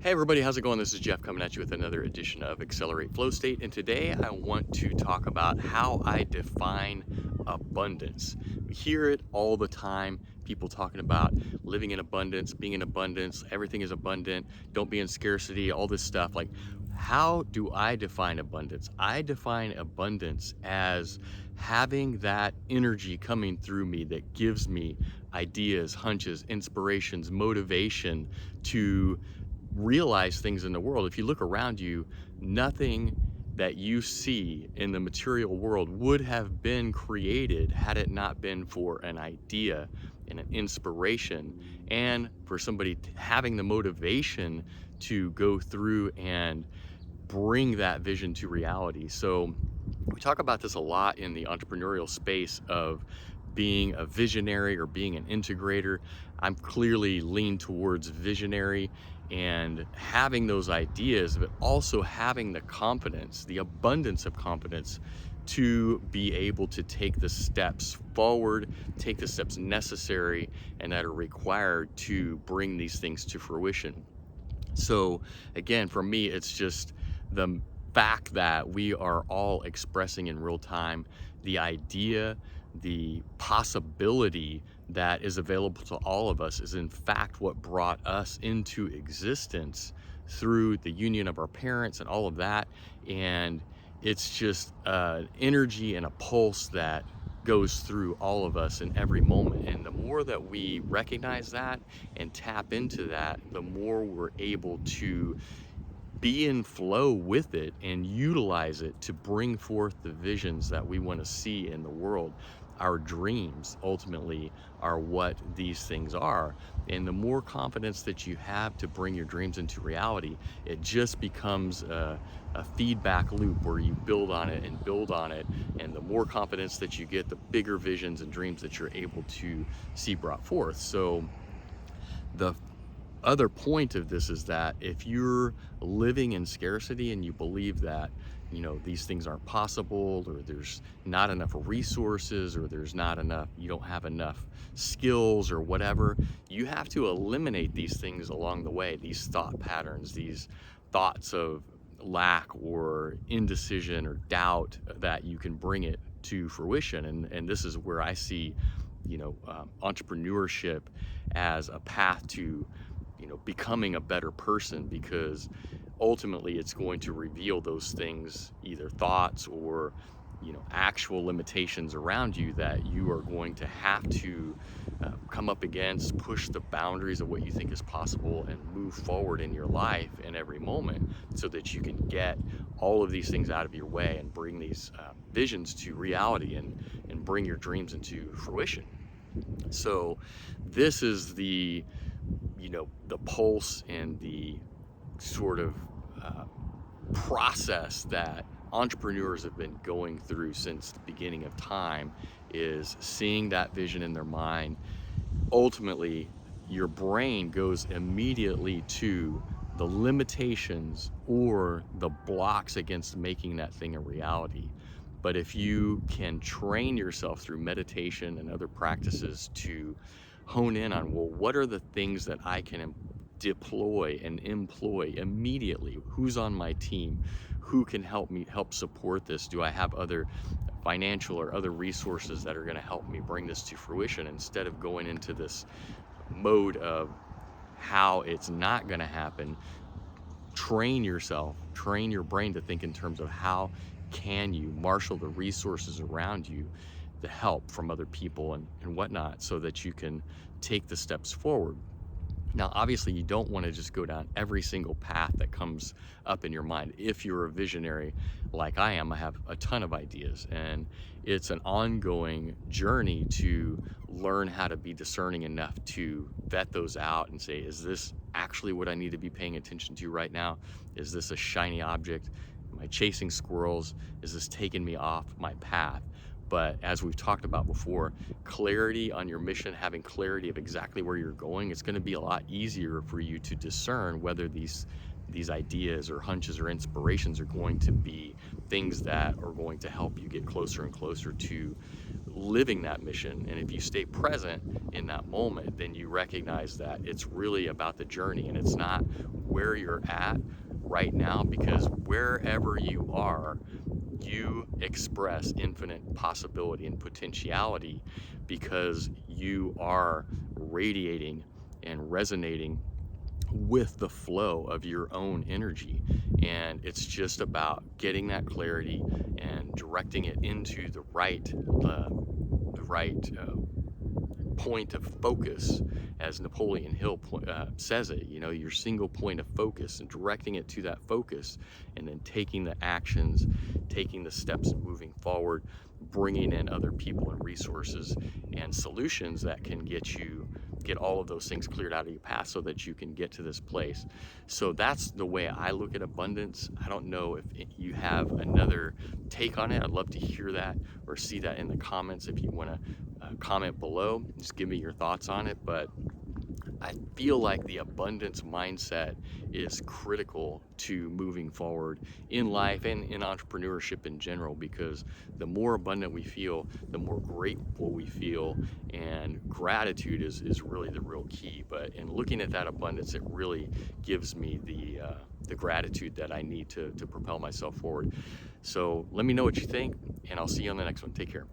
Hey everybody, how's it going? This is Jeff coming at you with another edition of Accelerate Flow State. And today I want to talk about how I define abundance. We hear it all the time. People talking about living in abundance, being in abundance, everything is abundant, don't be in scarcity, all this stuff. Like, how do I define abundance? I define abundance as having that energy coming through me that gives me ideas, hunches, inspirations, motivation to realize things in the world. If you look around you, nothing that you see in the material world would have been created had it not been for an idea and an inspiration, and for somebody having the motivation to go through and bring that vision to reality. So we talk about this a lot in the entrepreneurial space of being a visionary or being an integrator. I'm clearly lean towards visionary and having those ideas, but also having the confidence, the abundance of confidence to be able to take the steps forward, take the steps necessary and that are required to bring these things to fruition. So again, for me, it's just the fact that we are all expressing in real time the idea, the possibility that is available to all of us is in fact what brought us into existence through the union of our parents and all of that. And it's just an energy and a pulse that goes through all of us in every moment. And the more that we recognize that and tap into that, the more we're able to be in flow with it and utilize it to bring forth the visions that we want to see in the world. Our dreams ultimately are what these things are. And the more confidence that you have to bring your dreams into reality, it just becomes a feedback loop where you build on it and build on it. And the more confidence that you get, the bigger visions and dreams that you're able to see brought forth. So the other point of this is that if you're living in scarcity and you believe that, these things aren't possible, or there's not enough resources, or there's not enough, you don't have enough skills or whatever, you have to eliminate these things along the way, these thought patterns, these thoughts of lack or indecision or doubt, that you can bring it to fruition. And this is where I see, entrepreneurship as a path to becoming a better person, because ultimately it's going to reveal those things, either thoughts or actual limitations around you, that you are going to have to come up against, push the boundaries of what you think is possible, and move forward in your life in every moment, so that you can get all of these things out of your way and bring these visions to reality, and bring your dreams into fruition. So this is the pulse and the sort of process that entrepreneurs have been going through since the beginning of time, is seeing that vision in their mind. Ultimately, your brain goes immediately to the limitations or the blocks against making that thing a reality. But if you can train yourself through meditation and other practices to hone in on, well, what are the things that I can deploy and employ immediately? Who's on my team? Who can help support this? Do I have other financial or other resources that are going to help me bring this to fruition, instead of going into this mode of how it's not going to happen? Train yourself, train your brain to think in terms of how can you marshal the resources around you, the help from other people and whatnot, so that you can take the steps forward. Now, obviously, you don't want to just go down every single path that comes up in your mind. If you're a visionary like I am, I have a ton of ideas, and it's an ongoing journey to learn how to be discerning enough to vet those out and say, is this actually what I need to be paying attention to right now? Is this a shiny object? Am I chasing squirrels? Is this taking me off my path? But as we've talked about before, clarity on your mission, having clarity of exactly where you're going, it's going to be a lot easier for you to discern whether these ideas or hunches or inspirations are going to be things that are going to help you get closer and closer to living that mission. And if you stay present in that moment, then you recognize that it's really about the journey, and it's not where you're at right now, because wherever you are, you express infinite possibility and potentiality, because you are radiating and resonating with the flow of your own energy. And it's just about getting that clarity and directing it into the right point of focus, as Napoleon Hill says it, you know, your single point of focus, and directing it to that focus, and then taking the actions, taking the steps, and moving forward, bringing in other people and resources and solutions that can get all of those things cleared out of your path so that you can get to this place. So that's the way I look at abundance. I don't know if you have another take on it. I'd love to hear that or see that in the comments. If you want to comment below, just give me your thoughts on it. But I feel like the abundance mindset is critical to moving forward in life and in entrepreneurship in general, because the more abundant we feel, the more grateful we feel, and gratitude is really the real key. But in looking at that abundance, it really gives me the gratitude that I need to propel myself forward. So let me know what you think, and I'll see you on the next one. Take care.